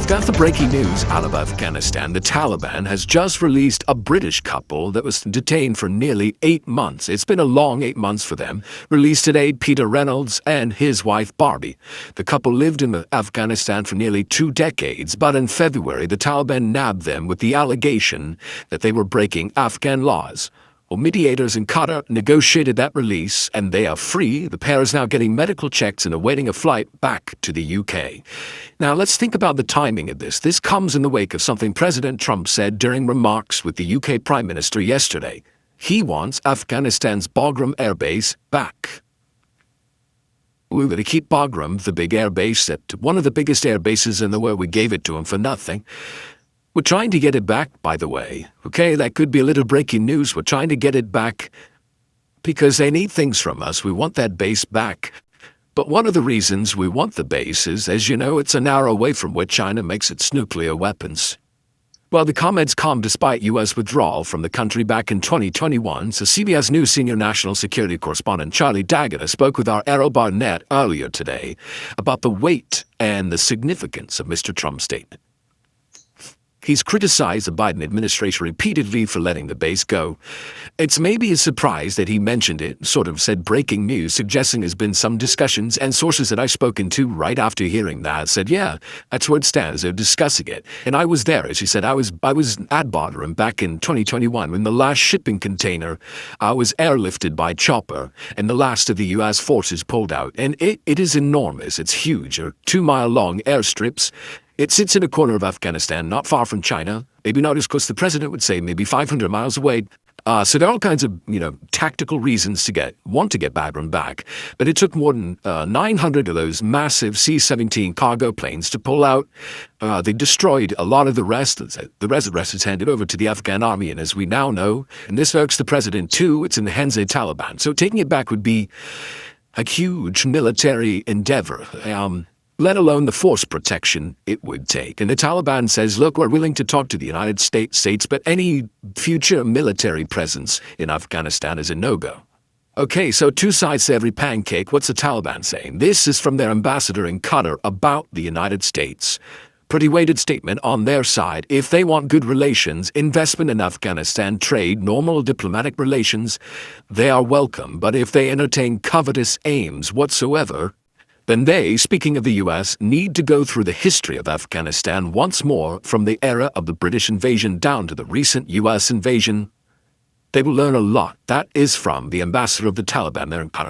I've got the breaking news out of Afghanistan. The Taliban has just released a British couple that was detained for nearly 8 months. It's been a long 8 months for them. Released today, Peter Reynolds and his wife Barbie. The couple lived in Afghanistan for nearly 2 decades, but in February the Taliban nabbed them with the allegation that they were breaking Afghan laws. Well, mediators in Qatar negotiated that release, and they are free. The pair is now getting medical checks and awaiting a flight back to the UK. Now, let's think about the timing of this. This comes in the wake of something President Trump said during remarks with the UK Prime Minister yesterday. He wants Afghanistan's Bagram Air Base back. We were going to keep Bagram, the big air base, one of the biggest air bases in the world. We gave it to him for nothing. We're trying to get it back, by the way. Okay, that could be a little breaking news. We're trying to get it back because they need things from us. We want that base back. But one of the reasons we want the base is, as you know, it's an hour away from where China makes its nuclear weapons. Well, the comments come despite U.S. withdrawal from the country back in 2021, so CBS News senior national security correspondent Charlie Daggett spoke with our Errol Barnett earlier today about the weight and the significance of Mr. Trump's statement. He's criticized the Biden administration repeatedly for letting the base go. It's maybe a surprise that he mentioned it, sort of said breaking news, suggesting there's been some discussions, and sources that I've spoken to right after hearing that said, yeah, that's where it stands. They're discussing it. And I was there, as he said. I was at Bagram back in 2021 when the last shipping container was airlifted by chopper, and the last of the U.S. forces pulled out. And it is enormous. It's huge. 2-mile-long airstrips. It sits in a corner of Afghanistan, not far from China. Maybe not as close, the president would say, maybe 500 miles away. So there are all kinds of, tactical reasons to want to get Bagram back. But it took more than 900 of those massive C-17 cargo planes to pull out. They destroyed a lot of the rest. The rest is handed over to the Afghan army. And as we now know, and this irks the president too, it's in the hands of the Taliban. So taking it back would be a huge military endeavor. Let alone the force protection it would take. And the Taliban says, look, we're willing to talk to the United States, but any future military presence in Afghanistan is a no-go. Okay, so two sides to every pancake. What's the Taliban saying? This is from their ambassador in Qatar about the United States. Pretty weighted statement on their side. If they want good relations, investment in Afghanistan, trade, normal diplomatic relations, they are welcome. But if they entertain covetous aims whatsoever, then they, speaking of the U.S., need to go through the history of Afghanistan once more from the era of the British invasion down to the recent U.S. invasion. They will learn a lot. That is from the ambassador of the Taliban there in Qatar.